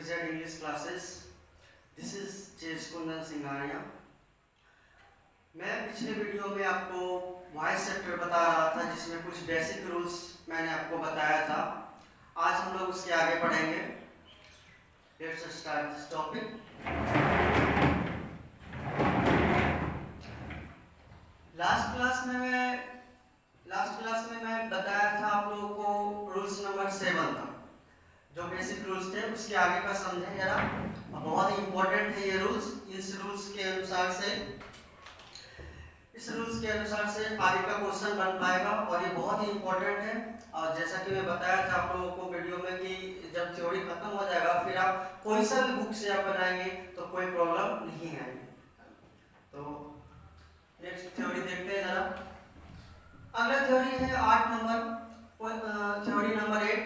Z English classes. This is J. Kundan Singhania. मैं पिछले video में आपको वॉइस सेक्टर बता रहा था जिसमें कुछ बेसिक रूल्स मैंने आपको बताया था। आज हम लोग उसके आगे बढ़ेंगे। Let's start this topic. Last class में मैं बताया था आप लोगों को रूल्स नंबर 7 था, जो बेसिक रूल्स थे उसके आगे का समझें जरा। बहुत ही इंपॉर्टेंट है ये रूल्स। इस रूल्स के अनुसार से आगे का क्वेश्चन बन पाएगा और ये बहुत ही इंपॉर्टेंट है। और जैसा कि मैं बताया था आप लोगों को वीडियो में कि जब थ्योरी खत्म हो जाएगा फिर आप कोई सा भी बुक से आप बनाएंगे तो कोई प्रॉब्लम नहीं आएगी। तो नेक्स्ट थ्योरी देखते हैं जरा। अगला थ्योरी है 8 नंबर, थ्योरी नंबर 8।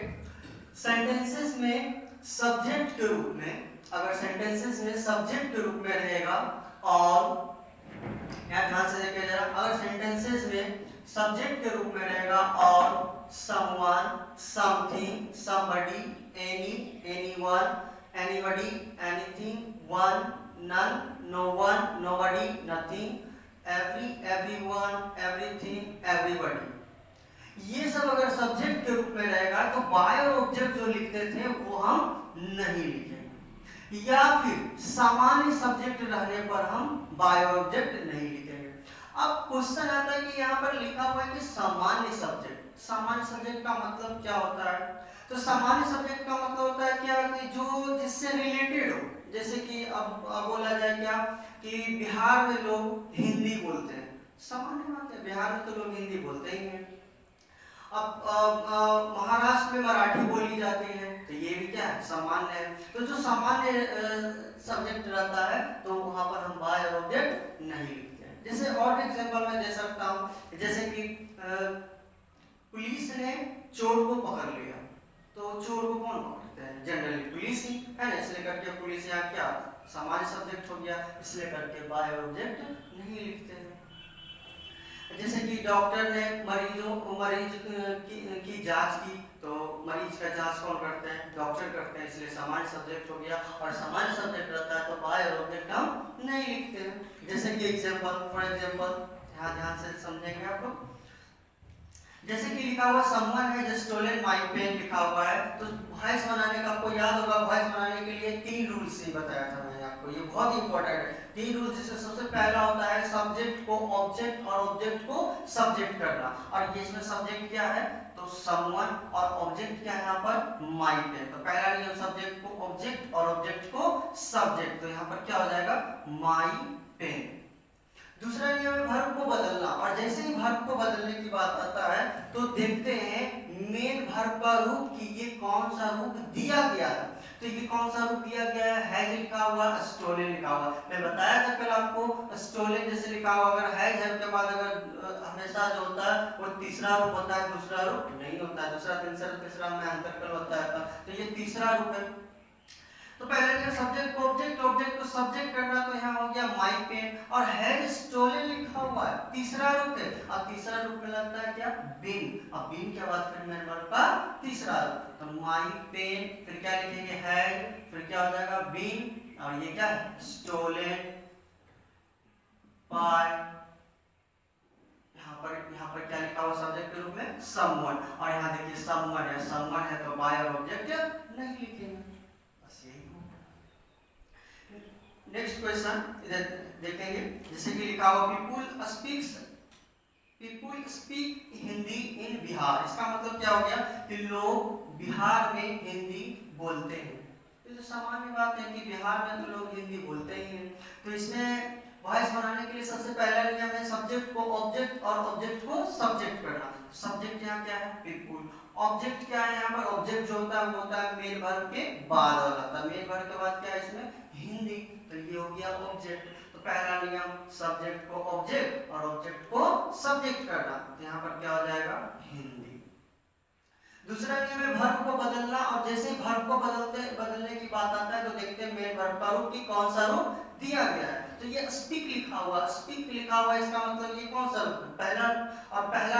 सेंटेंसेस में सब्जेक्ट के रूप में, अगर सेंटेंसेस में सब्जेक्ट के रूप में रहेगा और यहाँ ध्यान से देखिए जरा, अगर सेंटेंसेस में सब्जेक्ट के रूप में रहेगा और someone, something, somebody, any, anyone, anybody, anything, one, none, no one, nobody, nothing, every, everyone, everything, everybody, ये सब अगर सब्जेक्ट के रूप में रहेगा तो बाय और ऑब्जेक्ट जो लिखते थे वो हम नहीं लिखेंगे, या फिर सामान्य सब्जेक्ट रहने पर हम बाय और ऑब्जेक्ट नहीं लिखेंगे। अब क्वेश्चन आता है कि यहाँ पर लिखा हुआ है कि सामान्य सब्जेक्ट। सामान्य सब्जेक्ट का मतलब क्या होता है? तो सामान्य सब्जेक्ट का मतलब होता है क्या कि जो जिससे रिलेटेड हो। जैसे कि अब बोला जाए क्या कि बिहार में लोग हिंदी बोलते हैं, सामान्य बात है, बिहार में तो लोग हिंदी बोलते ही हैं। अब महाराष्ट्र में मराठी बोली जाती है तो ये भी क्या है, सामान्य है। तो जो सामान्य सब्जेक्ट रहता है तो वहां पर हम बाय और ऑब्जेक्ट नहीं लिखते हैं। जैसे और एग्जांपल मैं दे सकता हूँ, जैसे कि पुलिस ने चोर को पकड़ लिया, तो चोर को कौन पकड़ते हैं? जनरली पुलिस ही है ना, इसलिए करके पुलिस यहाँ क्या सामान्य सब्जेक्ट हो गया, इसलिए करके बाय और ऑब्जेक्ट नहीं लिखते हैं। जैसे कि डॉक्टर ने मरीज की जांच की, तो मरीज का जांच कौन करते हैं? डॉक्टर करते हैं, इसलिए सामान्य सब्जेक्ट हो गया। और सामान्य सब्जेक्ट रहता है तो बाय और ऑब्जेक्ट हम नहीं लिखते हैं। जैसे कि फॉर एग्जांपल यहाँ ध्यान से समझेंगे आप लोग। जैसे कि लिखा हुआ समवन है जस्ट स्टोलन माय पेन लिखा हुआ है, तो वॉइस बनाने का आपको याद होगा, वॉइस बनाने के लिए 3 रूल्स ही बताया था मैंने आपको, ये बहुत इंपॉर्टेंट है। 3 रूल्स, जिसमें सबसे पहला होता है सब्जेक्ट को ऑब्जेक्ट और ऑब्जेक्ट को सब्जेक्ट करना। और ये इसमें सब्जेक्ट क्या है? तो समवन, और ऑब्जेक्ट क्या है यहाँ पर? My pen. तो पहला नियम सब्जेक्ट को ऑब्जेक्ट और ऑब्जेक्ट को सब्जेक्ट, तो यहाँ पर क्या हो जाएगा? My pen. दूसरा नियम है वर्ब को बदलना, और जैसे ही वर्ब को बदलने की बात आता है तो देखते हैं मेन वर्ब का रूप कि ये कौन सा रूप दिया गया है। तो ये कौन सा रूप दिया गया है? हैज लिखा हुआ, स्टोलन लिखा हुआ। मैं बताया था कल आपको, स्टोलन जैसे लिखा हुआ, अगर हैज के बाद अगर हमेशा जो होता है वो तीसरा रूप होता है, दूसरा रूप नहीं होता है। दूसरा तीसरा में अंतर कल होता है, तो ये तीसरा रूप है। तो पहले क्या सब्जेक्ट को ऑब्जेक्ट, ऑब्जेक्ट को सब्जेक्ट करना, तो यहाँ हो गया माय पेन। और हैज स्टोलन लिखा हुआ है, तीसरा रूप है, और तीसरा रूप में लगता है क्या? बीन। अब बीन के बाद फिर मेन वर्ब का तीसरा रूप, तो माय पेन, फिर क्या लिखेंगे? हैज, फिर क्या हो जाएगा? बीन, और ये क्या है? स्टोलन बाय, यहाँ पर क्या लिखा हुआ सब्जेक्ट के रूप में? समवन। और यहाँ देखिए समवन है तो बाय और ऑब्जेक्ट नहीं लिखेंगे। नेक्स्ट क्वेश्चन इधर देखेंगे, जैसे कि लिखा हुआ पीपुल स्पीक हिंदी इन बिहार। इसका मतलब क्या हो गया कि लोग बिहार में हिंदी बोलते हैं। तो जो सामान्य बात है कि बिहार में तो लोग हिंदी बोलते ही हैं। तो इसमें वॉइस बनाने के लिए सबसे पहला नियम है सब्जेक्ट को ऑब्जेक्ट और ऑब्जेक्ट को सब्जेक्ट करना। सब्जेक्ट यहाँ क्या है? पीपुल। ऑब्जेक्ट क्या है यहाँ पर? ऑब्जेक्ट जो होता है वो होता है मेन वर्ब के बाद वाला। मेन वर्ब के बाद क्या है इसमें? हिंदी, तो ये हो गया ऑब्जेक्ट। तो पहला नियम सब्जेक्ट को ऑब्जेक्ट और ऑब्जेक्ट को सब्जेक्ट करना, तो यहाँ पर क्या हो जाएगा? हिंदी। दूसरा नियम है वर्ब को बदलना, और जैसे ही वर्ब को बदलने की बात आता है तो देखते हैं मेन वर्ब का रूप कि कौन सा रूप दिया गया है। तो ये स्पीक लिखा हुआ, इसका मतलब ये कौन सा रूप? पहला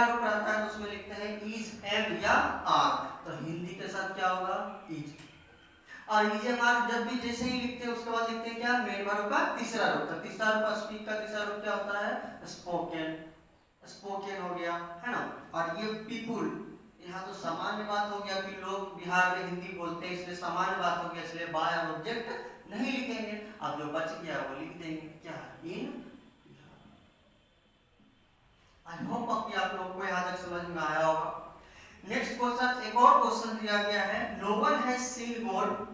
रूप रहता है तो उसमें लिखते हैं इज, एम या आर। तो हिंदी के साथ क्या होगा? इज। और EJMR जब भी जैसे ही लिखते हैं उसके बाद लिखते हैं क्या, मेन वर्ब का तीसरा रूप। तो तीसरा रूप स्पीक का तीसरा रूप क्या होता है, स्पोकन। स्पोकन हो गया, है ना। और ये पीपुल, यहाँ तो सामान्य बात हो गया कि लोग बिहार में हिंदी बोलते हैं, इसलिए सामान्य बात हो गया, इसलिए बाय और ऑब्जेक्ट नहीं लिखेंगे। अब जो बच गया वो लिख देंगे क्या, इन। आई होप कि आप लोग को यहाँ तक समझ में आया होगा। नेक्स्ट क्वेश्चन, एक और क्वेश्चन दिया गया है, no one has seen God,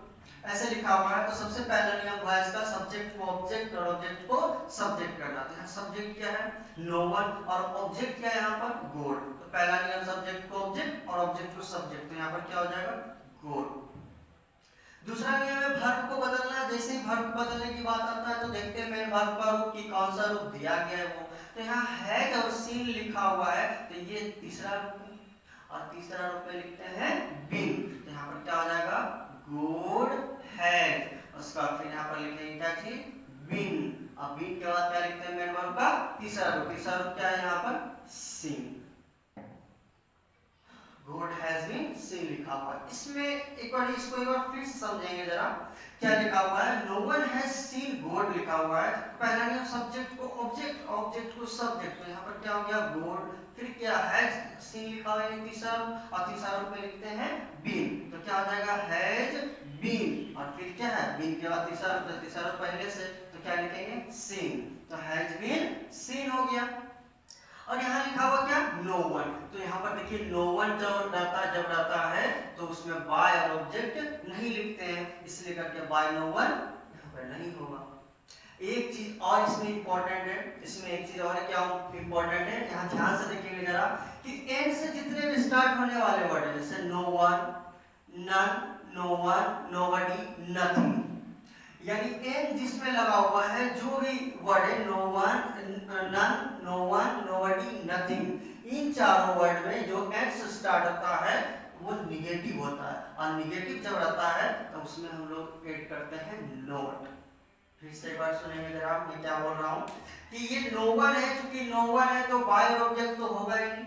ऐसे लिखा हुआ है। तो सबसे पहला नियम हुआ इसका, सब्जेक्ट को ऑब्जेक्ट और ऑब्जेक्ट को सब्जेक्ट करना। तो यहाँ सब्जेक्ट क्या है, नो वन, और ऑब्जेक्ट क्या है यहाँ पर, गॉड। तो पहला नियम सब्जेक्ट को ऑब्जेक्ट और ऑब्जेक्ट को सब्जेक्ट, तो यहाँ पर क्या हो जाएगा, गॉड। दूसरा नियम है वर्ब को बदलना। जैसे ही वर्ब बदलने की बात आता है तो देखते हैं मेन वर्ब का रूप की कौन सा रूप दिया गया है वो। तो यहाँ हैज और सीन लिखा हुआ है, तो ये तीसरा रूप है, और तीसरा रूप में लिखते हैं बीन। तो यहाँ पर क्या हो जाएगा, गुड हैज, उसका फिर यहाँ पर लिखेंगे क्या चीज, बीन। अब बीन के बाद क्या लिखते हैं मेन वर्ब का तीसरा रूप। तीसरा रूप क्या है यहाँ पर, seen. Good has been seen लिखा हुआ है। इसमें एक बार इसको एक बार फिर से समझेंगे जरा, क्या लिखा हुआ है, no one has seen God लिखा हुआ है। पहला नियम सब्जेक्ट को ऑब्जेक्ट, ऑब्जेक्ट को सब्जेक्ट, तो यहाँ पर क्या हो गया, गॉड। फिर क्या हैज सीन लिखा हुआ है तीसरा रूप, और तीसरा रूप में लिखते हैं बीन। तो क्या हो जाएगा, हैज बीन, और फिर क्या है, बीन के बाद तीसरा रूप, तीसरा रूप पहले से, तो क्या लिखेंगे, सीन। तो हैज बीन सीन हो गया। और यहाँ लिखा हुआ क्या, नो वन। तो यहाँ पर देखिए नो वन जब रहता है तो उसमें बाय और ऑब्जेक्ट नहीं लिखते हैं, इसलिए करके बाय नो वन यहाँ पर नहीं होगा। एक चीज और इसमें इंपॉर्टेंट है, इसमें एक चीज और क्या इंपॉर्टेंट है, यहाँ ध्यान से देखेंगे जरा कि एंड से जितने भी स्टार्ट होने वाले वर्ड है, जैसे no one, none, no one, nobody, nothing, यानी एन जिसमें लगा हुआ है, जो भी वर्ड है, no one, none, no one, nobody, nothing, इन चारों वर्ड में जो एन से स्टार्ट होता है वो निगेटिव होता है, और निगेटिव जब रहता है तो उसमें हम लोग ऐड करते हैं नोट। फिर से एक बार सुनेंगे जरा मैं क्या बोल रहा हूँ, कि ये नो वन है, क्योंकि नो वन है तो बाय ऑब्जेक्ट तो होगा ही नहीं,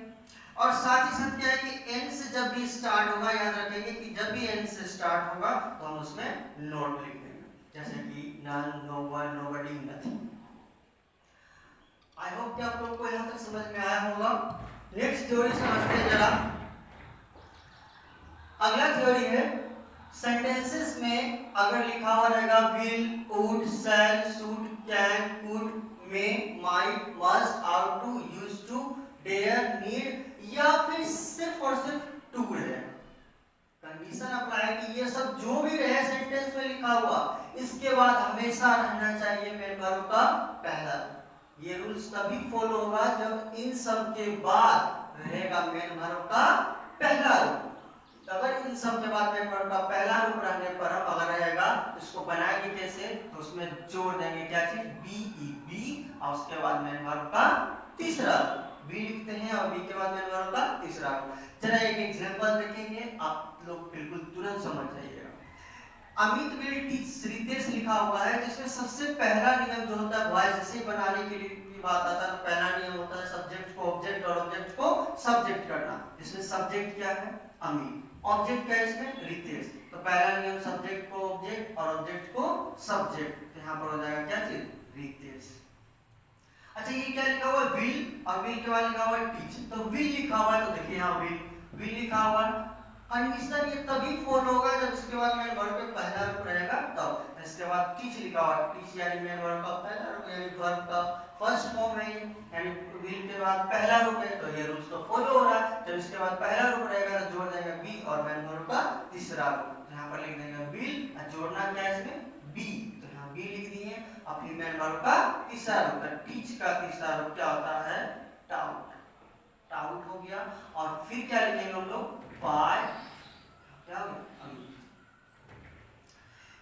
और साथ ही साथ क्या है कि एन से जब भी स्टार्ट होगा, याद रखेंगे कि जब भी एन से स्टार्ट होगा तो हम उसमें नोट लिख देंगे, जैसे कि none, no one, nobody, nothing। I hope कि आप लोग को यहाँ तक समझ में आया होगा। नेक्स्ट थ्योरी समझते हैं जरा। अगला थ्योरी है, सेंटेंसेस में अगर लिखा हुआ रहेगा will, would, shall, should, can, could, may, might, must, ought to, used to, dare, need, या फिर सिर्फ और सिर्फ टू रहे, कंडीशन अप्लाई कि ये सब जो भी रहे सेंटेंस में लिखा हुआ, इसके बाद हमेशा रहना चाहिए मेन वर्ब का पहला। ये रूल्स तभी फॉलो होगा जब इन सब के बाद रहेगा मेन वर्ब का पहला रूप। अगर इन सब के बाद मेन वर्ब का पहला रूप रहने पर हम अगर रहेगा, इसको बनाएंगे कैसे, तो उसमें जोड़ देंगे क्या चीज, बी ई, बी, और उसके बाद मेन वर्ब का तीसरा बी लिखते हैं, और बी के बाद मेन वर्ब का तीसरा। जरा एक एग्जांपल देखेंगे, आप लोग बिल्कुल तुरंत समझ जाइएगा। अमित विल टीच रितेश लिखा हुआ है, जिसमें सबसे पहला नियम जो होता है वॉइस जैसे बनाने के लिए की बात आता है, तो पहला नियम होता है सब्जेक्ट को ऑब्जेक्ट और ऑब्जेक्ट को सब्जेक्ट करना। इसमें सब्जेक्ट क्या है, अमित, ऑब्जेक्ट क्या है इसमें, रितेश। तो पहला नियम सब्जेक्ट को ऑब्जेक्ट और ऑब्जेक्ट को सब्जेक्ट, तो यहाँ पर हो जाएगा क्या चीज, रितेश। अच्छा ये क्या लिखा हुआ है, विल, और विल के बाद लिखा हुआ है टीच। तो विल लिखा हुआ है, तो देखिए यहाँ विल लिखा हुआ है, कंडीशन ये तभी फॉलो होगा जब इसके बाद मेन वर्ब का पहला रूप रहेगा तब। इसके बाद टीच लिखा हुआ है, टीच यानी मेन वर्ब का पहला रूप, यानी वर्ब का फर्स्ट फॉर्म है, यानी विल के बाद पहला रूप है, तो ये रूल्स तो फॉलो हो रहा है। जब इसके बाद पहला रूप रहेगा तो जोड़ देंगे बी और मेन वर्ब का तीसरा रूप, यहाँ पर लिख देंगे विल, और जोड़ना क्या है इसमें, बी, तो यहाँ बी लिख दिए। अब फिर मेन वर्ब का तीसरा रूप, टीच का तीसरा रूप क्या होता है, टाउट, टाउट हो गया। और फिर क्या लिखेंगे हम लोग, बाय, क्या हो गया।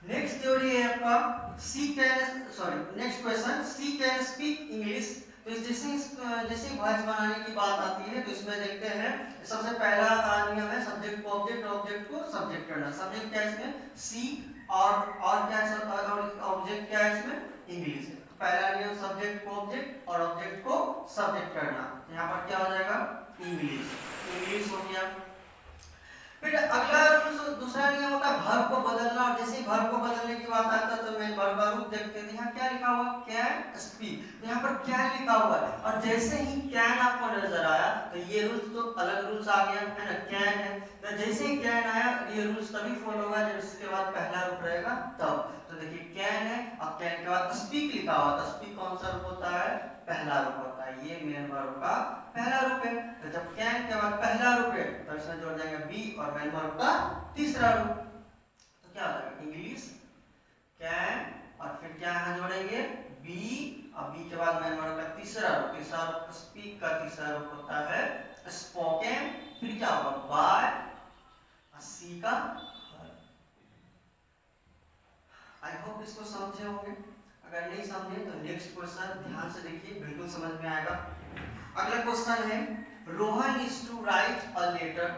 नेक्स्ट थ्योरी है आपका she can, sorry next question, she can speak English. तो जैसे वॉइस बनाने की बात आती है तो इसमें देखते हैं सबसे पहला नियम है सब्जेक्ट को ऑब्जेक्ट, ऑब्जेक्ट को सब्जेक्ट करना। सब्जेक्ट क्या है इसमें, सी, और क्या है, और ऑब्जेक्ट क्या है इसमें, इंग्लिश। पहला नियम सब्जेक्ट को ऑब्जेक्ट और ऑब्जेक्ट को सब्जेक्ट करना, यहाँ पर क्या हो जाएगा, इंग्लिश, इंग्लिश हो गया। फिर अगला दूसरा नियम होता है वर्ब को बदलना। और जैसे ही वर्ब को बदलने की बात आता है तो मेन वर्ब का रूप देखते हैं। यहाँ क्या लिखा हुआ, कैन स्पीक, तो यहाँ पर कैन लिखा हुआ है। और जैसे ही कैन आपको नजर आया तो ये रूल्स तो अलग रूल्स आ गया है ना, कैन है तो जैसे ही कैन आया ये रूल्स तभी फॉलो होगा जब इसके बाद पहला रूप रहेगा तब। तो देखिए कैन है और कैन के बाद स्पीक लिखा हुआ, तो स्पीक कौन सा रूप होता है, पहला रूप होता है, ये मेन वर्ब का पहला रूप है। तो जब कैन के बाद पहला रूप है तो इसमें जोड़ जाएंगे बी और मेन वर्ब का तीसरा रूप। तो क्या हो जाएगा, इंग्लिश कैन और फिर क्या यहाँ जोड़ेंगे बी और बी के बाद मेन वर्ब का तीसरा रूप। तीसरा रूप स्पीक का तीसरा रूप होता है स्पोकन। फिर क्या होगा बाय, सी का। आई होप इसको समझे होंगे, अगर नहीं समझे तो नेक्स्ट क्वेश्चन ध्यान से देखिए, बिल्कुल समझ में आएगा। अगला क्वेश्चन है Rohan is to write a letter.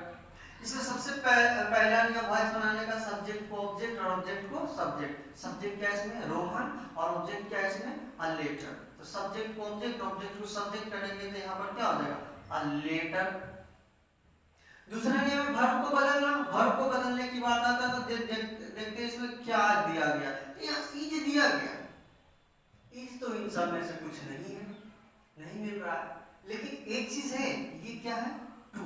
इसमें सबसे पहला नियम वॉइस बनाने का, सब्जेक्ट को ऑब्जेक्ट और ऑब्जेक्ट को सब्जेक्ट। सब्जेक्ट क्या है इसमें, रोहन, और ऑब्जेक्ट क्या है इसमें, अ लेटर। तो सब्जेक्ट को ऑब्जेक्ट, ऑब्जेक्ट को सब्जेक्ट करेंगे तो यहाँ पर क्या हो जाएगा, अ लेटर। दूसरा नियम है वर्ब को बदलना। वर्ब को बदलने की बात आता है तो देखते हैं इसमें क्या दिया गया है। यहाँ इज दिया गया, इज तो इन सब में से कुछ नहीं है, नहीं मिल रहा है। लेकिन एक चीज है, ये क्या है, टू।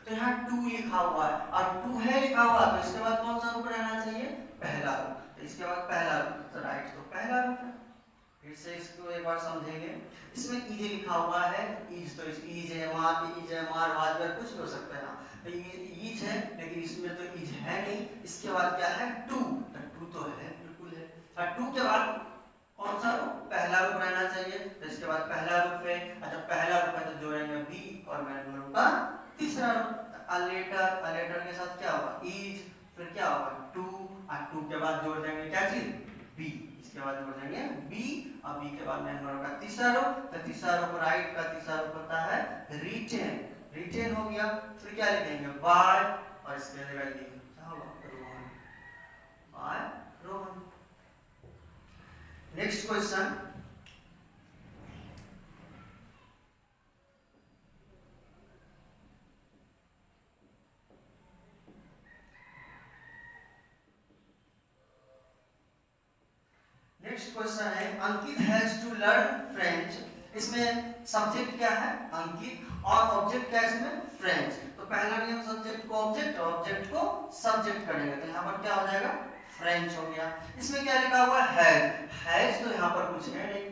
तो यहाँ टू लिखा हुआ है और टू है लिखा हुआ, तो इसके बाद कौन सा रूप रहना चाहिए, पहला रूप। तो इसके बाद पहला रूप, तो राइट तो पहला रूप है। फिर से इसको एक बार समझेंगे। इसमें इज लिखा हुआ है, इज तो इज है, मार वाजगर कुछ भी हो सकता है ना, तो इज है, लेकिन इसमें तो इज है नहीं। इसके बाद क्या है, टू। तो टू तो है, बिल्कुल है। और टू के बाद कौन सा रूप, पहला रूप रहना चाहिए। तो इसके बाद पहला रूप है, अच्छा पहला रूप है तो जोड़ेंगे बी और मेन वर्ब का तीसरा रूप। अ लेटर के साथ क्या होगा, इज, फिर क्या होगा टू, और टू के बाद जोड़ देंगे क्या चीज, बी। इसके बाद जोड़ देंगे बी और बी के बाद मेन वर्ब का तीसरा रूप। तो तीसरा रूप राइट का तीसरा रूप होता है रिटेन। रिटेन हो गया। फिर क्या लिखेंगे, बाय, और इसके जगह क्या होगा, Rohan, by Rohan. Next question, next question है Ankit has to learn French. इसमें सब्जेक्ट क्या है, अंकित, और ऑब्जेक्ट क्या है इसमें, फ्रेंच। तो पहला नियम सब्जेक्ट को ऑब्जेक्ट और ऑब्जेक्ट को सब्जेक्ट करेंगे, तो यहाँ पर क्या हो जाएगा, फ्रेंच हो गया। इसमें क्या लिखा हुआ है, हैज तो यहाँ पर कुछ है नहीं,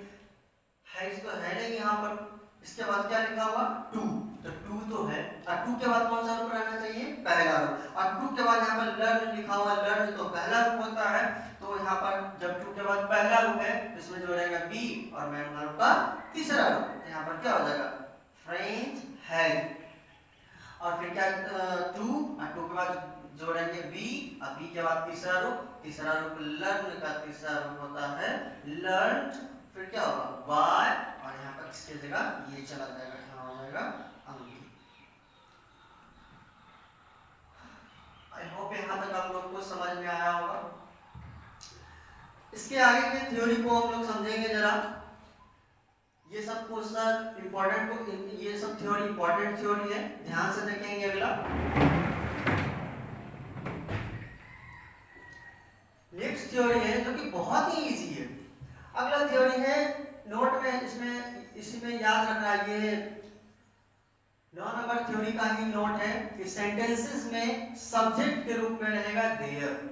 हैज तो है नहीं यहाँ पर। इसके बाद क्या लिखा हुआ, टू, तो टू तो है, और टू के बाद कौन सा रूप रहना चाहिए, पहला रूप। और टू के बाद यहाँ पर लर्न लिखा हुआ, लर्न तो पहला रूप होता है। तो यहाँ पर जब टू के बाद पहला रूप है तो इसमें जोड़ेंगे बी और मेन वर्ब का तीसरा रूप। तो यहाँ पर क्या हो जाएगा, फ्रेंच हैज। और फिर क्या, टू, और टू के बाद जोड़ेंगे बी और बी के बाद तीसरा रूप। तीसरा रूप लर्न का तीसरा रूप होता है लर्न। फिर क्या होगा, बाय, और यहाँ पर इसके जगह ये चला जाएगा, यहाँ हो जाएगा अंकित। आई होप यहाँ तक आप लोग को समझ में आया होगा। इसके आगे के थ्योरी को हम लोग समझेंगे जरा। ये सब क्वेश्चन इंपॉर्टेंट, ये सब थ्योरी इंपॉर्टेंट थ्योरी है, ध्यान से देखेंगे। अगला नेक्स्ट थ्योरी है जो कि बहुत ही इजी है। अगला थ्योरी है, नोट में इसमें इसी में याद रखना, ये 9 नंबर थ्योरी का ही नोट है कि सेंटेंसेस में सब्जेक्ट के रूप में रहेगा देयर।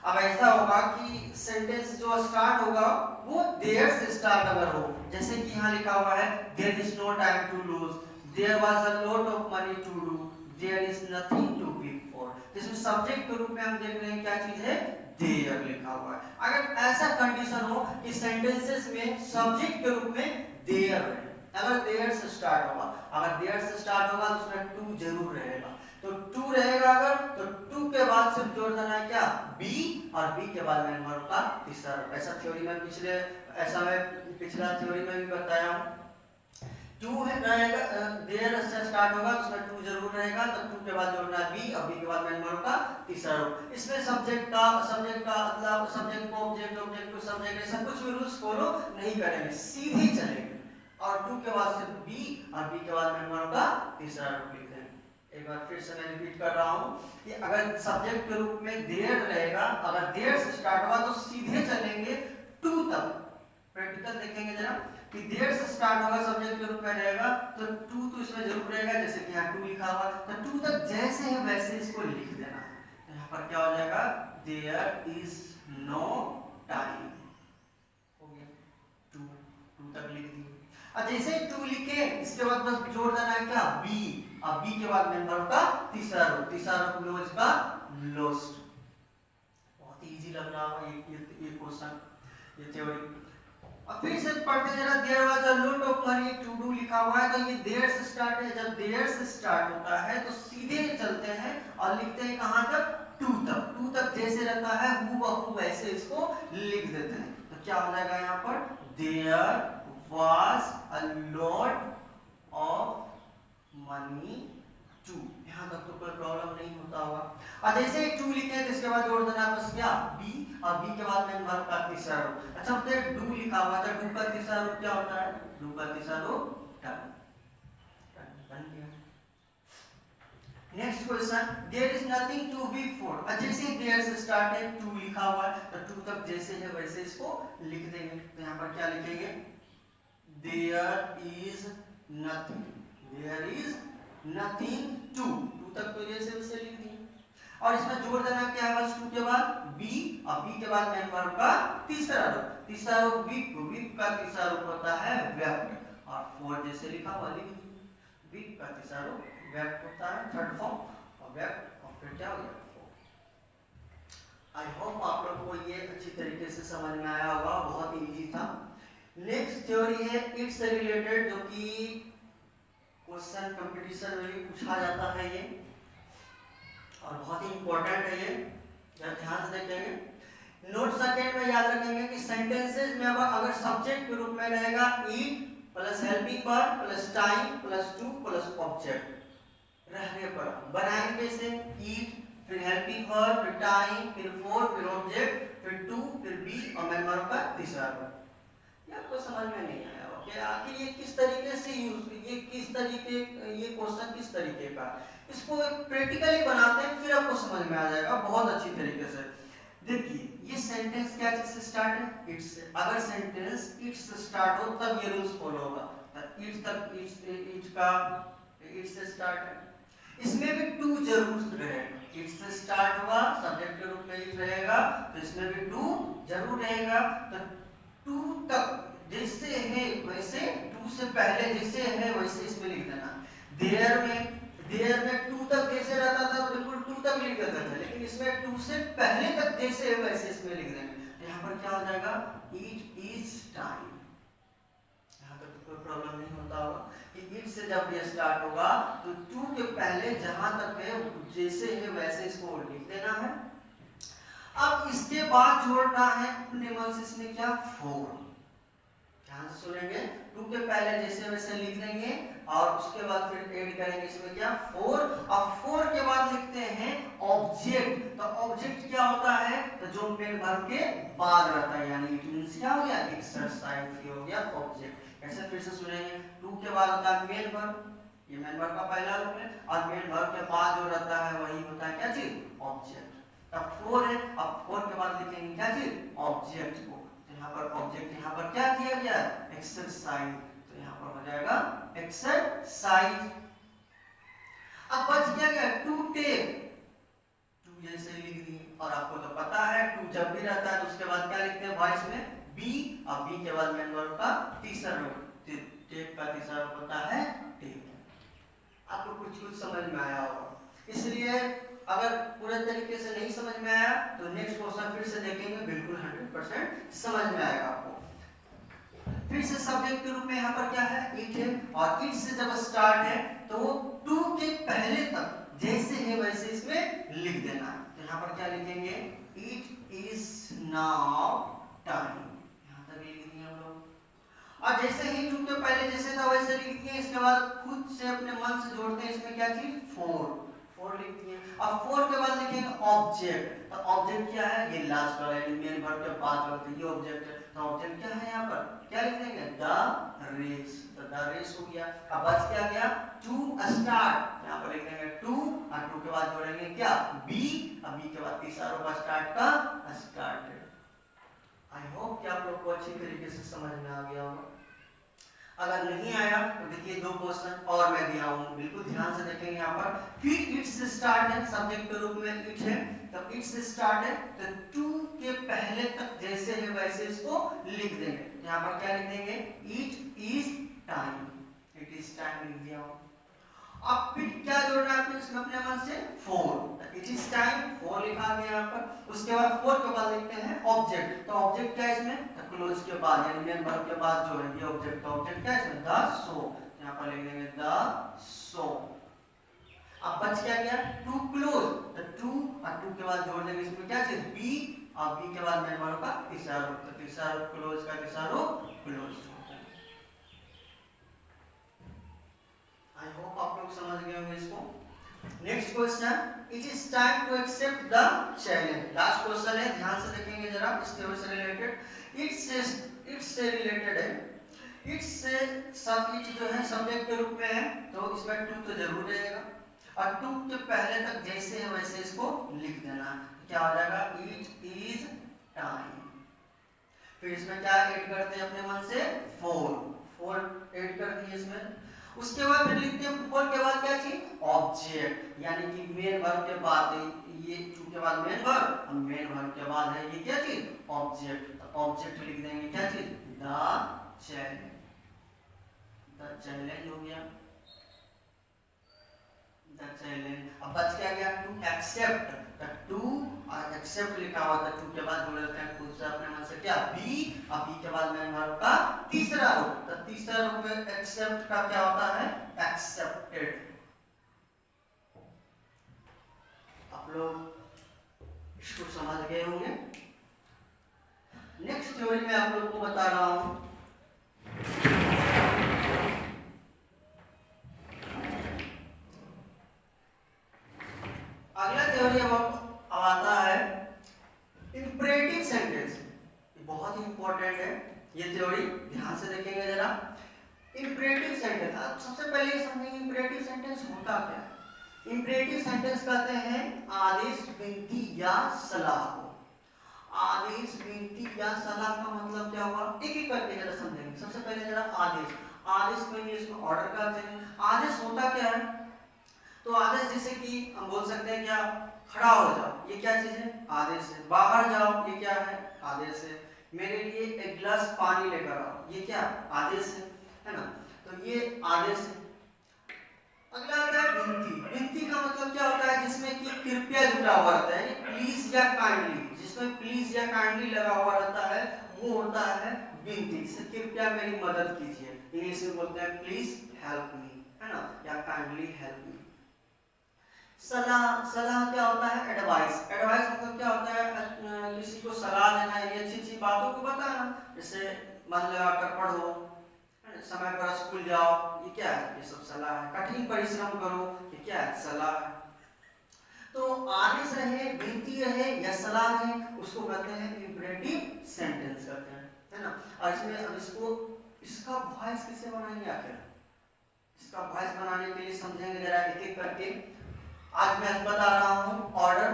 अब ऐसा होगा कि सेंटेंस जो स्टार्ट होगा वो देयर से स्टार्ट अगर हो, जैसे कि यहाँ लिखा हुआ है there is no time to lose, there was a lot of money to do, there is nothing to be for. जिसमें सब्जेक्ट के रूप में हम देख रहे हैं क्या चीज है, देयर लिखा हुआ है। अगर ऐसा कंडीशन हो कि सेंटेंसेस में सब्जेक्ट के रूप में देयर है, अगर देयर से स्टार्ट होगा, अगर देयर से स्टार्ट होगा तो उसमें टू जरूर रहेगा। तो टू रहेगा अगर, तो टू के बाद सिर्फ जोड़ देना है क्या, बी, और बी के बाद मेन वर्ब का तीसरा रूप। ऐसा थ्योरी में पिछला थ्योरी में भी बताया हूँ। टू है रहेगा, देयर से स्टार्ट होगा तो उसमें टू जरूर रहेगा, तो टू के बाद जोड़ना है बी और बी के बाद मेन वर्ब का तीसरा रूप। इसमें सब्जेक्ट का मतलब सब्जेक्ट को ऑब्जेक्ट, ऑब्जेक्ट को सब्जेक्ट, ऐसा कुछ भी रूल्स फॉलो नहीं करेंगे, सीधे चलेंगे। और टू के बाद सिर्फ बी और बी के बाद मेन वर्ब का तीसरा रूप लिख देंगे। एक बार फिर से मैं रिपीट कर रहा हूँ कि अगर सब्जेक्ट के रूप में देयर रहेगा, अगर देयर से स्टार्ट हुआ तो सीधे चलेंगे टू तक। प्रैक्टिकल देखेंगे जरा कि देयर से स्टार्ट होगा, सब्जेक्ट के रूप में रहेगा तो टू तो इसमें जरूर रहेगा, जैसे कि यहाँ टू लिखा हुआ तो टू तक जैसे है वैसे इसको लिख देना है। तो यहाँ पर क्या हो जाएगा, देयर इज नो टाइम, हो गया टू तक लिख दिए। अब जैसे टू लिखे इसके बाद बस जोड़ देना है क्या, बी। अब बी के बाद मेन वर्ब का तीसरा रूप लो इसका लोस्ट। बहुत इजी लग रहा है ये क्वेश्चन, ये थ्योरी। अब फिर से पढ़ते जरा, there was a lot of money to do लिखा हुआ है तो ये देयर से स्टार्ट है। जब देयर से स्टार्ट होता है तो सीधे चलते हैं और लिखते हैं कहां तक, टू तक। टू तक जैसे रहता है हूबहू वैसे इसको लिख देते हैं। तो क्या हो जाएगा यहाँ पर, there was a lot of money to. यहाँ तक तो कोई प्रॉब्लम नहीं होता होगा। और जैसे ही टू लिखे तो इसके बाद जोड़ देना बस क्या, बी। और बी के बाद मेन वर्ब का तीसरा रूप। अच्छा तो डू लिखा हुआ था, डू का तीसरा रूप क्या होता है, डू का तीसरा रूप done. Next question, there is nothing to be for. जैसे देयर से स्टार्ट है, टू लिखा हुआ है तो टू तक जैसे है वैसे इसको लिख देंगे। तो यहाँ पर क्या लिखेंगे, there is nothing, there is nothing to. To तक तो जैसे वैसे लिख दिए। और इसमें जोड़ देना क्या है, बस टू के बाद बी और बी के बाद मेन वर्ब का तीसरा रूप। तीसरा रूप वीक, वीक का तीसरा रूप होता है व्यक्त। और फॉर जैसे लिखा हुआ लिख दिए। वीक का तीसरा रूप व्यक्त होता है, थर्ड फॉर्म और व्यक्त और फिर क्या हो गया फॉर। आई होप आप लोगों को ये अच्छी तरीके से समझ में आया होगा, बहुत इजी था। नेक्स्ट थ्योरी है इट्स से रिलेटेड, जो कि क्वेश्चन कंपटीशन में भी पूछा जाता है ये, और बहुत ही इंपॉर्टेंट है ये, ध्यान से देखेंगे। नोट सेकंड में याद रखेंगे कि सेंटेंसेस में अगर सब्जेक्ट के रूप में रहेगा it plus helping verb plus time plus to plus object रहने पर बनाएंगे कैसे, ईट फिर हेल्पिंग वर्ब फिर टाइम फिर फोर फिर ऑब्जेक्ट फिर टू फिर बी और मेन वर्ब का तीसरा वर्ब। ये आपको समझ में नहीं आया कि आखिर ये किस तरीके से यूज, ये किस तरीके, ये क्वेश्चन किस तरीके का, इसको प्रैक्टिकली बनाते हैं फिर आपको समझ में आ जाएगा बहुत अच्छी तरीके से। देखिए ये सेंटेंस क्या चीज से स्टार्ट है, इट्स से। अगर सेंटेंस इट्स से स्टार्ट हो तब ये रूल्स फॉलो होगा। इट्स तक इट्स का इट्स से स्टार्ट है, इसमें भी टू जरूर रहेगा। इट्स से स्टार्ट हुआ, सब्जेक्ट के रूप में इट रहेगा तो इसमें भी टू जरूर रहेगा। तो टू तक जैसे है वैसे, टू से पहले जैसे है वैसे इसमें लिख देना। देयर में टू तक जैसे रहता था तो बिल्कुल टू तक लिख देते थे, लेकिन इसमें टू से पहले तक जैसे है वैसे इसमें लिख देंगे। यहाँ पर क्या हो जाएगा, इट इज टाइम। यहाँ तक तो कोई प्रॉब्लम नहीं होता होगा कि इट से जब ये स्टार्ट होगा तो टू के पहले जहां तक है जैसे है वैसे इसको लिख देना है। अब इसके बाद जोड़ना है अपने मन से इसमें क्या, फोर। ध्यान से सुनेंगे, टू के पहले जैसे वैसे लिख देंगे और उसके बाद फिर ऐड करेंगे इसमें क्या, फोर। और फोर के बाद लिखते हैं ऑब्जेक्ट। तो ऑब्जेक्ट क्या होता है, तो जो मेन वर्ब के बाद रहता है, यानी इट मींस क्या हो गया, एक्सरसाइज हो गया ऑब्जेक्ट। ऐसे फिर से सुनेंगे, टू के बाद होता है मेन वर्ब, ये मेन वर्ब का पहला रूप है, और मेन वर्ब के बाद जो रहता है वही होता है क्या चीज, ऑब्जेक्ट। अब फोर है, अब फोर के बाद लिखेंगे क्या चीज, ऑब्जेक्ट को। यहाँ पर ऑब्जेक्ट, यहाँ पर क्या किया गया है, एक्सरसाइज। तो यहाँ पर हो जाएगा एक्सरसाइज। अब बच क्या गया, टू टेक। टू जैसे लिख दिए, और आपको तो पता है टू जब भी रहता है तो उसके बाद क्या लिखते हैं वॉइस में, बी, और बी के बाद मेन वर्ब का तीसरा रूप। टेक का तीसरा रूप होता है टेक। आपको कुछ समझ में आया होगा। इसलिए अगर पूरे तरीके से नहीं समझ में आया तो नेक्स्ट क्वेश्चन फिर से देखेंगे, बिल्कुल 100% समझ में आएगा आपको। फिर से सब्जेक्ट के रूप में यहाँ पर क्या है, इट है, और इट से जब स्टार्ट है तो वो टू के पहले तक जैसे है वैसे इसमें लिख देना है। तो यहाँ पर क्या लिखेंगे, इट इज नाउ टाइम। यहाँ तक लिख दिए हम लोग। और जैसे ही टू के पहले जैसे था वैसे लिख दिए, इसके बाद खुद से अपने मन से जोड़ते हैं इसमें क्या चीज, फोर। फोर लिख दिए। अब फोर के बाद लिखेंगे ऑब्जेक्ट। तो ऑब्जेक्ट क्या है, ये लास्ट वाला है, मेन वर्ब के बाद वाला, ये ऑब्जेक्ट है। तो ऑब्जेक्ट क्या है यहाँ पर, क्या लिख देंगे, द रेस। तो द रेस हो गया। अब बच क्या गया, टू स्टार्ट, यहाँ पर लिख देंगे टू, और टू के बाद जोड़ेंगे क्या, बी, और बी के बाद तीसरा रूप स्टार्ट का स्टार्टेड। आई होप कि आप लोग को अच्छी तरीके से समझ में आ गया होगा। अगर नहीं आया तो देखिए दो क्वेश्चन और मैं दिया हूं, बिल्कुल ध्यान से देखेंगे यहाँ पर। फिर इट्स स्टार्ट है, सब्जेक्ट के रूप में इट है, तब इट्स स्टार्ट है, तो टू के पहले तक जैसे है वैसे इसको लिख देंगे। यहाँ पर क्या लिख देंगे, it is time, it is time लिख दिया हूं। अब फिर क्या जोड़ना है इसमें अपने मन से, four, it is time, four लिखा गया यहाँ पर। उसके बाद फोर के बाद लिखते हैं ऑब्जेक्ट। तो ऑब्जेक्ट क्या है इसमें, क्लोज के बाद यानी मेन वर्ब के बाद जो है ये ऑब्जेक्ट। ऑब्जेक्ट क्या है इसमें, द सो, यहाँ पर लिख देंगे द सो। अब बच क्या गया, टू क्लोज, तो टू और टू के बाद जोड़ देंगे इसमें क्या चीज, बी, और बी के बाद मेन वर्ब का तीसरा रूप, तो तीसरा रूप क्लोज का तीसरा रूप क्लोज। आई होप आप लोग समझ गए होंगे इसको। Next question, it is time to accept the challenge. Last question है, ध्यान से देखेंगे जरा, इस थ्योरी से रिलेटेड। इट्स से रिलेटेड है, इट्स से सब, इट जो है सब्जेक्ट के रूप में है, तो इसमें टू तो जरूर रहेगा, और टू के पहले तक जैसे है वैसे इसको लिख देना। क्या हो जाएगा, इट इज टाइम। फिर इसमें क्या ऐड करते हैं अपने मन से, फोर ऐड कर दिए इसमें। उसके बाद फिर लिखते हैं फोर के बाद क्या चीज, ऑब्जेक्ट, यानी कि मेन वर्ब के बाद, ये टू के बाद मेन वर्ब, और मेन वर्ब के बाद है ये क्या चीज, ऑब्जेक्ट। तो ऑब्जेक्ट लिख देंगे क्या चीज, द चैलेंज, द चैलेंज हो गया, द चैलेंज। अब बच क्या गया, टू एक्सेप्ट, तो टू और एक्सेप्ट लिखा हुआ था, टू के बाद जोड़ लेते हैं खुद से अपने मन से क्या, बी, और बी के बाद मेन वर्ब का तीसरा रूप, तो तीसरा रूप में एक्सेप्ट का क्या होता है, एक्सेप्टेड। आप लोग इसको समझ गए होंगे। नेक्स्ट थ्योरी में आप लोग को बता रहा हूं, अगला थ्योरी अब आता है इंपरेटिव सेंटेंस। बहुत ही इंपॉर्टेंट है ये थ्योरी, ध्यान से देखेंगे जरा। इंपरेटिव सेंटेंस, अब सबसे पहले ये समझेंगे इंपरेटिव सेंटेंस होता क्या है। इंपरेटिव सेंटेंस कहते हैं आदेश, विनती या सलाह को। आदेश, विनती या सलाह का मतलब क्या हुआ, एक एक करके जरा समझेंगे। सबसे पहले जरा आदेश, आदेश को इंग्लिश में ऑर्डर कहते हैं। आदेश होता क्या है, तो आदेश जैसे कि हम बोल सकते हैं क्या, खड़ा हो जाओ, ये क्या चीज है, आदेश है। बाहर जाओ, ये क्या है, आदेश है। मेरे लिए एक गिलास पानी लेकर आओ, ये क्या, आदेश है ना, तो ये आदेश है। अगला आता है विनती। विनती का मतलब क्या होता है, जिसमें कि कृपया जुड़ा हुआ रहता है, प्लीज या काइंडली, जिसमें प्लीज या काइंडली लगा हुआ रहता है वो होता है विनती। से कृपया मेरी मदद कीजिए, इंग्लिश में बोलते हैं प्लीज हेल्प मी, है ना, या काइंडली हेल्प मी। सलाह, सलाह क्या होता है, एडवाइस। एडवाइस मतलब क्या होता है, किसी को सलाह देना, यानी अच्छी अच्छी बातों को बताना, जैसे मन लगाकर पढ़ो, समय पर स्कूल जाओ, ये क्या है, ये सब सलाह है। कठिन परिश्रम करो, ये क्या है, सलाह है। तो आदेश रहे, विनती रहे या सलाह रहे, उसको कहते हैं इंपरेटिव सेंटेंस कहते हैं, है ना। और इसमें अब इसको, इसका वॉइस कैसे बनाएंगे आखिर, इसका वॉइस बनाने के लिए समझेंगे जरा एक एक करके। आज मैं बता रहा हूं ऑर्डर।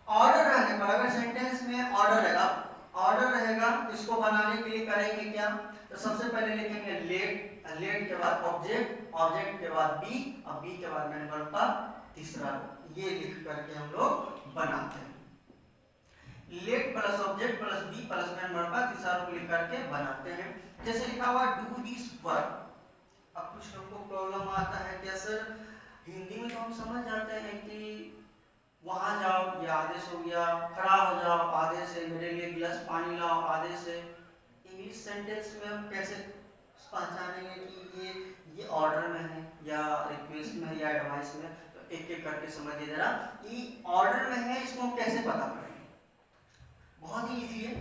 ऑर्डर रहने पर, अगर सेंटेंस में ऑर्डर रहेगा, ऑर्डर रहेगा, इसको बनाने के लिए करेंगे क्या, तो सबसे पहले लिखेंगे लेट, लेट के बाद ऑब्जेक्ट, ऑब्जेक्ट के बाद बी, और बी के बाद मेन वर्ब का तीसरा रूप, ये लिख करके हम लोग बनाते हैं। Let plus object plus B plus main verb का तीसरा रूप लिख करके बनाते हैं। जैसे लिखा हुआ डू दिस वर्क। अब कुछ लोगों को प्रॉब्लम आता है क्या सर, हिंदी में तो हम समझ जाते हैं कि वहां जाओ, ये आदेश हो गया, खड़ा हो जाओ आदेश है, मेरे लिए गिलास पानी लाओ आदेश है। इंग्लिश सेंटेंस में हम कैसे पहचानेंगे कि ये ऑर्डर में है या रिक्वेस्ट में है या एडवाइस में, तो एक एक करके समझिए जरा कि ऑर्डर में है, इसको हम कैसे पता करेंगे। बहुत ही इजी है।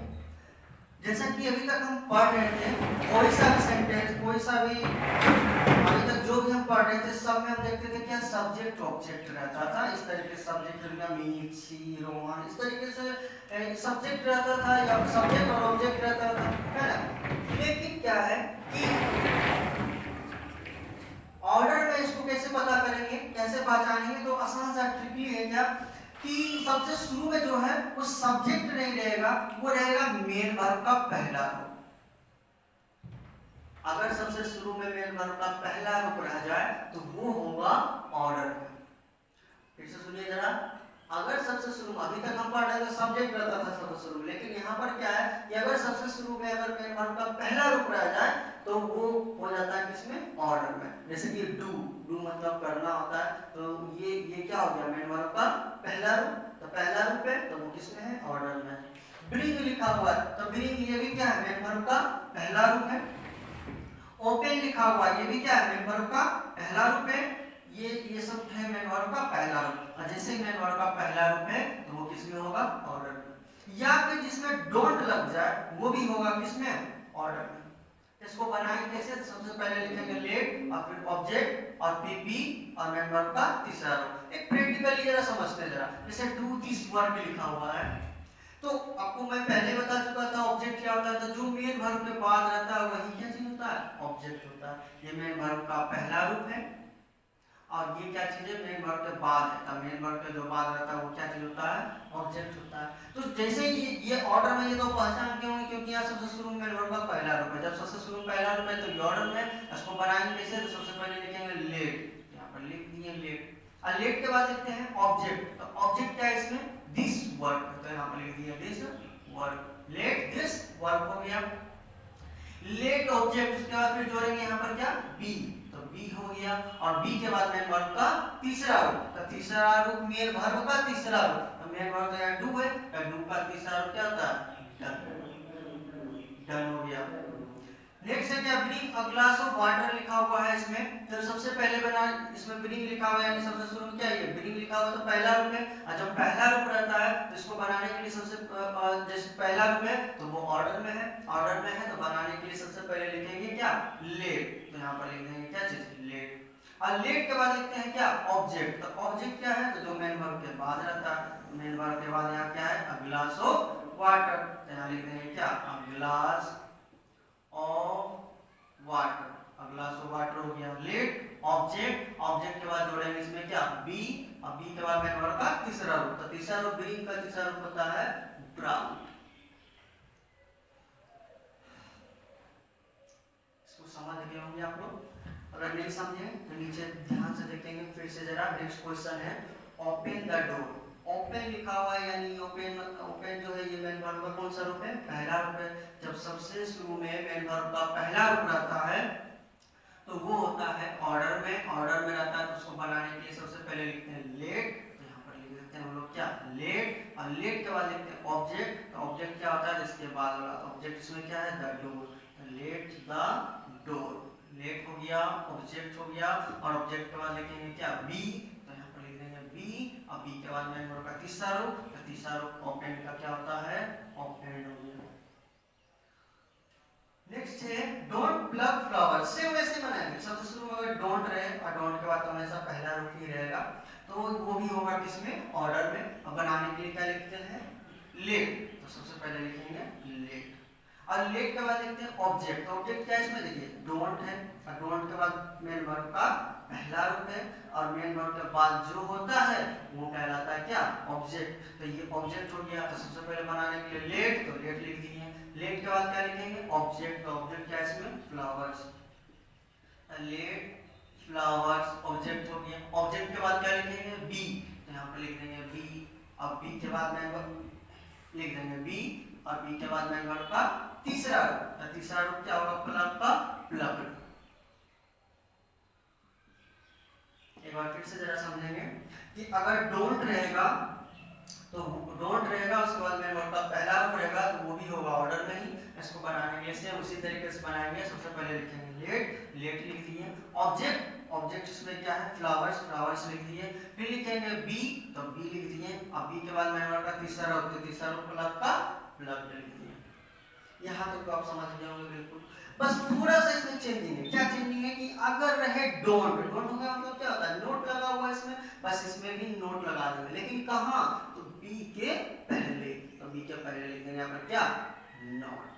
जैसा कि अभी तक हम पढ़ रहे थे, कोई सा भी सेंटेंस, कोई सा भी अभी तक जो भी हम पढ़ रहे थे सब में हम देखते थे क्या सब्जेक्ट ऑब्जेक्ट रहता था, इस तरीके से सब्जेक्ट मीनाक्षी रोहन इस तरीके से सब्जेक्ट रहता था या सब्जेक्ट और ऑब्जेक्ट रहता था, है ना। लेकिन क्या है कि ऑर्डर में इसको कैसे पता करेंगे, कैसे पहचानेंगे, तो आसान सा ट्रिकली है क्या कि सबसे शुरू में जो है वो सब्जेक्ट नहीं रहेगा, वो रहेगा मेन वर्ब का पहला रूप। अगर सबसे शुरू में मेन वर्ब का पहला रूप रह जाए तो वो होगा ऑर्डर में। फिर से सुनिए जरा, अगर सबसे शुरू में, अभी तक हम पढ़ रहे थे सब्जेक्ट रहता था सबसे शुरू में, लेकिन यहाँ पर क्या है कि अगर सबसे शुरू में अगर मेन वर्ब का पहला रूप रह जाए तो वो हो जाता है किसमें, ऑर्डर में। जैसे कि डू, डू मतलब करना होता है, तो ये क्या हो गया मेन वर्ब का पहला रूप, तो पहला रूप है तो वो किसमें है, ऑर्डर में। ब्रिंग लिखा हुआ है तो ब्रिंग ये भी क्या है, मेन वर्ब का पहला रूप है। ओपन लिखा हुआ है ये भी क्या है, मेन वर्ब का पहला रूप है। ये सब है मेन वर्ब का पहला रूप, और जैसे मेन वर्ब का पहला रूप है तो वो किसमें होगा, ऑर्डर में। या फिर जिसमें डोंट लग जाए वो भी होगा किसमें, ऑर्डर में। इसको बनाएंगे कैसे, सबसे पहले लिखेंगे लेट और फिर ऑब्जेक्ट और फिर बी और मेन वर्ब का तीसरा रूप। एक प्रैक्टिकली जरा समझते हैं जरा, जैसे डू दिस वर्क लिखा हुआ है तो आपको मैं पहले बता चुका था ऑब्जेक्ट क्या होता है, तो जो मेन वर्ब के बाद रहता है वही क्या चीज होता है, ऑब्जेक्ट होता है। ये मेन वर्ब का पहला रूप है और ये क्या चीज है, मेन वर्ब के बाद है, तो मेन वर्ब के जो बाद रहता है वो क्या चीज होता है, ऑब्जेक्ट होता है। तो जैसे ही ये ऑर्डर में ये तो पहचान क्यों है, क्योंकि यहाँ सबसे शुरू में मेन वर्ब का पहला रूप है। जब सबसे शुरू में पहला रूप है तो ये ऑर्डर में, इसको बनाएंगे कैसे, तो सबसे पहले लिखेंगे लेट, यहाँ पर लिख दिए लेट, और लेट के बाद लिखते हैं ऑब्जेक्ट। तो ऑब्जेक्ट क्या है इसमें, दिस वर्क, तो यहाँ पर लिख दिया this work, let this work हो गया। लेट ऑब्जेक्ट, उसके बाद फिर जोड़ेंगे यहाँ पर क्या, बी, तो बी हो गया, और बी के बाद मेन वर्ब का तीसरा रूप, तो तीसरा रूप मेन वर्ब का तीसरा रूप, तो मेन वर्ब का डू है, तो डू का तीसरा रूप क्या होता है, डन, डन हो गया। नेक्स्ट है क्या, bring a glass of water लिखा हुआ है इसमें, जब सबसे पहले बना इसमें ब्रिंग लिखा हुआ है, यानी सबसे शुरू में क्या है, ब्रिंग लिखा हुआ तो पहला रूप है, और जब पहला रूप रहता है तो इसको बनाने के लिए सबसे जैसे पहला रूप है तो वो ऑर्डर में है, ऑर्डर में है तो बनाने के लिए सबसे पहले लिखेंगे क्या, लेट, तो यहाँ पर लिख देंगे क्या चीज, लेट। और लेट के बाद लिखते हैं क्या, ऑब्जेक्ट, तो ऑब्जेक्ट क्या है, तो जो मेन वर्ब के बाद रहता है, मेन वर्ब के बाद यहाँ क्या है, अ ग्लास ऑफ वाटर, तो यहाँ लिख देंगे क्या, a glass of water, a glass of water हो गया। लेट ऑब्जेक्ट, ऑब्जेक्ट के बाद जोड़ेंगे इसमें क्या, बी, और बी के बाद मेन वर्ब का तीसरा रूप, तो तीसरा रूप ब्रिंग का तीसरा रूप होता है ब्राउन। इसको समझ गए होंगे आप लोग, अगर नहीं समझे तो नीचे ध्यान से देखेंगे फिर से जरा। नेक्स्ट क्वेश्चन है, ओपन द डोर, ओपन लिखा हुआ है यानी ओपन, ओपन जो है ये मेन वर्ब का कौन सा रूप है, पहला रूप है। जब सबसे शुरू में मेन वर्ब का पहला रूप रहता है तो वो होता है ऑर्डर में, ऑर्डर में रहता है तो उसको बनाने के लिए सबसे पहले लिखते हैं लेट, तो यहाँ पर लिख देते हैं हम लोग क्या, लेट, और लेट के बाद लिखते हैं ऑब्जेक्ट, तो ऑब्जेक्ट क्या होता है जिसके बाद वाला, ऑब्जेक्ट इसमें क्या है, the door, let the door, let हो गया, ऑब्जेक्ट हो गया, और ऑब्जेक्ट के बाद लिखेंगे क्या, बी, तो यहाँ पर लिख देंगे बी, और बी के बाद मेन वर्ब का तीसरा रूप, तो तीसरा रूप ओपन का क्या होता है, ओपन हो गया। नेक्स्ट है डोंट प्लग फ्लावर, सेम वैसे बनाएंगे, सबसे शुरू में अगर डोंट रहे और डोंट के बाद तो हमेशा पहला रूप ही रहेगा, तो वो भी होगा किसमें, ऑर्डर में। अब बनाने के लिए क्या लिखते हैं, लेट, तो सबसे पहले लिखेंगे लेट, और लेट के बाद लिखते हैं ऑब्जेक्ट, ऑब्जेक्ट क्या है इसमें देखिए डोंट है, और डोंट के बाद मेन वर्ब का पहला रूप है, और मेन वर्ब के बाद जो होता है वो कहलाता है क्या, ऑब्जेक्ट, तो ये ऑब्जेक्ट हो गया। तो सबसे पहले बनाने के लिए लेट, तो लेट लिख दिए, लेट के बाद क्या लिखेंगे, ऑब्जेक्ट, तो ऑब्जेक्ट क्या है इसमें, फ्लावर्स, लेट फ्लावर्स ऑब्जेक्ट हो गया। ऑब्जेक्ट के बाद क्या लिखेंगे, बी, तो यहाँ पे लिख देंगे बी, अब बी के बाद मेन वर्ब लिख देंगे बी, और बी के बाद मेन वर्ब का तीसरा रूप, तो तीसरा रूप क्या होगा, प्लग का, प्लग। एक बार फिर से जरा समझेंगे कि अगर डोंट रहेगा तो डोंट रहेगा, उसके बाद मेन वर्ब का पहला रूप रहेगा तो वो भी होगा ऑर्डर में ही। इसको बनाने के लिए सेम उसी तरीके से बनाएंगे, सबसे पहले लिखेंगे लेट, लेट लिख दिए, ऑब्जेक्ट, ऑब्जेक्ट इसमें क्या है, फ्लावर्स, फ्लावर्स लिख दिए, फिर लिखेंगे बी, तो बी लिख दिए, अब बी के बाद मेन वर्ब का तीसरा रूप, तो तीसरा रूप प्लग का, प्लग लिख दिए। यहाँ तक तो आप समझ गए होंगे बिल्कुल। बस थोड़ा सा इसमें चेंजिंग है, क्या चेंजिंग है कि अगर अगर रहे डोंट, डोंट हो गया मतलब क्या होता है, नोट लगा हुआ है इसमें, बस इसमें भी नोट लगा देंगे, लेकिन कहाँ, तो बी के पहले, तो बी के पहले लिख देंगे यहाँ पर क्या, नॉट।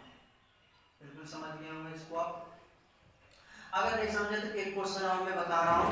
बिल्कुल समझ गए होंगे इसको आप। अगर नहीं समझे तो एक क्वेश्चन और मैं बता रहा हूँ,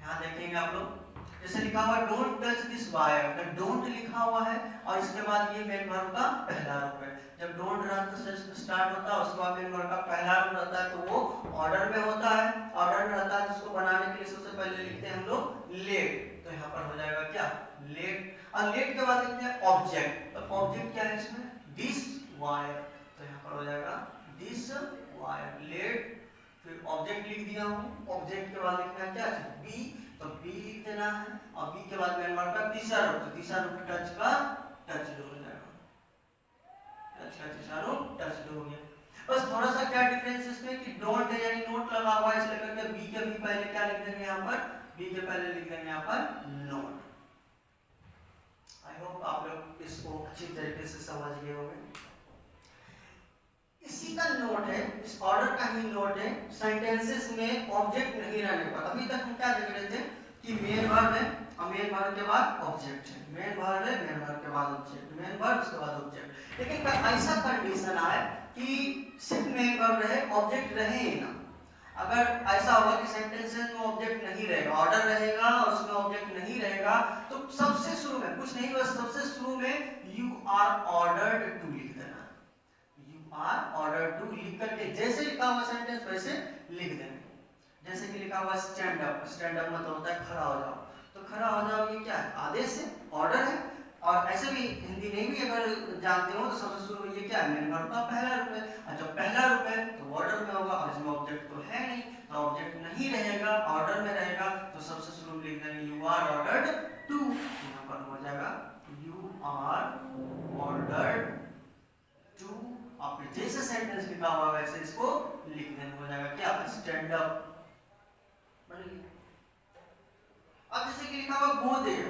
यहाँ देखेंगे आप लोग, जैसे लिखा हुआ डोंट टच दिस वायर, तो डोंट लिखा हुआ है और इसके बाद ये मेन वर्ब का पहला रूप है। जब डोंट रन से स्टार्ट होता है उसके बाद मेन वर्ब का पहला रूप रहता है, तो वो ऑर्डर में होता है, ऑर्डर में रहता है, तो उसको बनाने के लिए सबसे पहले लिखते हैं हम लोग लेट, तो यहाँ पर हो जाएगा क्या, लेट। और लेट के बाद लिखते हैं ऑब्जेक्ट, तो ऑब्जेक्ट क्या है इसमें, दिस वायर, तो यहाँ पर हो जाएगा दिस वायर, लेट, फिर ऑब्जेक्ट लिख दिया हूँ, ऑब्जेक्ट के बाद लिखना है क्या, बी, तो बी लिख देना है, और बी के बाद मेन वर्ब का तीसरा रूप, तो तीसरा रूप टच का टच्ड हो जाएगा, टच का तीसरा रूप टच्ड हो गया। बस थोड़ा सा क्या डिफरेंस इसमें कि डोंट है यानी नोट लगा हुआ है, इसलिए करके बी के भी पहले क्या लिख देंगे यहाँ पर, बी के पहले लिख देंगे यहाँ पर नोट। आई होप आप लोग इसको अच्छी तरीके से समझ गए होंगे। इसी का नोट है, इस ऑर्डर का ही नोट है सेंटेंसेस में ऑब्जेक्ट नहीं रहने पर। अभी तक हम क्या देख रहे थे कि मेन वर्ब है और मेन वर्ब के बाद ऑब्जेक्ट है, मेन वर्ब है, मेन वर्ब के बाद ऑब्जेक्ट, मेन वर्ब उसके बाद ऑब्जेक्ट। लेकिन ऐसा कंडीशन आए कि सिर्फ मेन वर्ब रहे, ऑब्जेक्ट रहे ही ना। अगर ऐसा होगा कि सेंटेंसेस में ऑब्जेक्ट नहीं रहेगा, ऑर्डर रहेगा और उसमें ऑब्जेक्ट नहीं रहेगा, तो सबसे शुरू में कुछ नहीं, बस सबसे शुरू में यू आर ऑर्डर्ड टू लिख देना, आर ऑर्डर टू लिख करके जैसे लिखा हुआ सेंटेंस वैसे लिख देंगे। जैसे कि लिखा हुआ स्टैंड अप, स्टैंड अप मतलब होता है खड़ा हो जाओ, तो खड़ा हो जाओ ये क्या है, आदेश है, ऑर्डर है। और ऐसे भी हिंदी नहीं भी अगर जानते हो तो सबसे शुरू में ये क्या है, मेन वर्ब का पहला रूप है, और जब पहला रूप है तो ऑर्डर में होगा, और इसमें ऑब्जेक्ट तो है नहीं, तो ऑब्जेक्ट नहीं रहेगा, ऑर्डर में रहेगा, तो सबसे शुरू में लिख देंगे यू आर ऑर्डर्ड टू, यहाँ पर हो जाएगा यू आर ऑर्डर्ड टू, और फिर जैसे सेंटेंस लिखा हुआ वैसे इसको लिख देना, हो जाएगा क्या, स्टैंड अप। अब जैसे कि लिखा हुआ गो देयर,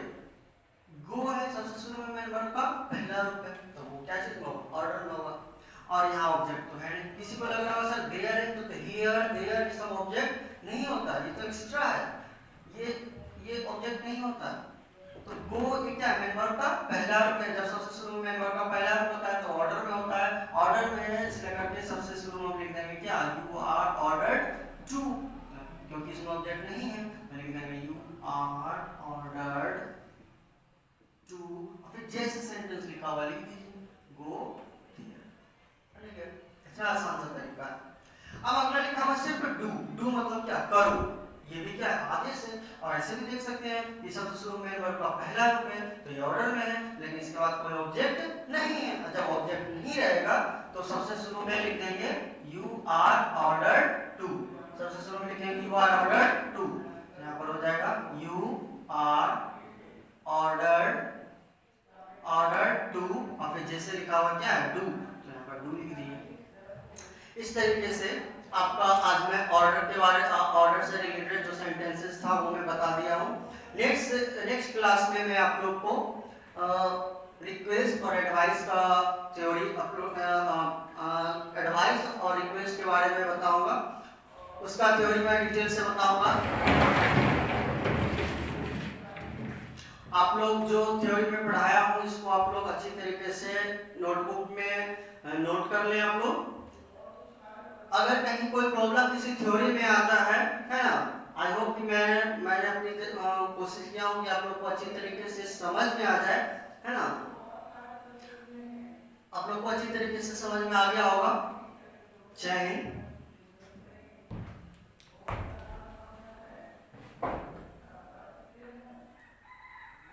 गो है सबसे शुरू में मेन वर्ब का पहला रूप है, तो वो क्या चीज होगा, ऑर्डर में होगा, और यहाँ ऑब्जेक्ट तो है नहीं। किसी को लग रहा होगा सर देयर है, तो हियर देयर ये सब ऑब्जेक्ट नहीं होता, ये तो एक्स्ट्रा है, ये ऑब्जेक्ट नहीं होता। तो गो ये क्या है, मेन वर्ब का पहला रूप है, जब सबसे शुरू में मेन वर्ब का पहला रूप होता है तो ऑर्डर में होता है, ऑर्डर में है इसलिए करके सबसे शुरू में लिख देंगे क्या, यू आर ऑर्डर्ड टू, क्योंकि इसमें ऑब्जेक्ट नहीं है तो लिख देंगे यू आर ऑर्डर्ड टू, फिर जैसे सेंटेंस लिखा हुआ लिख दीजिए गो हियर, ठीक है, अच्छा आसान सा तरीका। अब अगला लिखा हुआ सिर्फ डू, डू मतलब क्या, करो, ये भी क्या है, आदेश है। और ऐसे भी देख सकते हैं ये सबसे शुरू में वर्ब का पहला रूप है तो ये ऑर्डर में है, लेकिन इसके बाद कोई ऑब्जेक्ट नहीं है, जब ऑब्जेक्ट नहीं रहेगा तो सबसे शुरू में लिख देंगे यू आर ऑर्डर्ड टू, सबसे शुरू में लिखेंगे यू आर ऑर्डर्ड टू, यहाँ पर हो जाएगा यू आर ऑर्डर्ड टू, और फिर जैसे लिखा हुआ क्या है डू, तो यहाँ पर डू लिख दिए। इस तरीके से आपका आज मैं ऑर्डर के बारे, ऑर्डर से रिलेटेड जो सेंटेंसेस था वो मैं बता दिया हूँ। नेक्स्ट क्लास में मैं आप लोग को रिक्वेस्ट और एडवाइस का थ्योरी, एडवाइस और रिक्वेस्ट के बारे में बताऊंगा, उसका थ्योरी मैं डिटेल से बताऊंगा। आप लोग जो थ्योरी में पढ़ाया हूँ इसको आप लोग अच्छी तरीके से नोटबुक में नोट कर लें आप लोग। अगर कहीं कोई प्रॉब्लम किसी थ्योरी में आता है ना, आई होप कि मैंने अपनी कोशिश किया हूँ कि आप लोग को अच्छी तरीके से समझ में आ जाए, है ना, आप लोग को अच्छी तरीके से समझ में आ गया होगा। जय हिंद।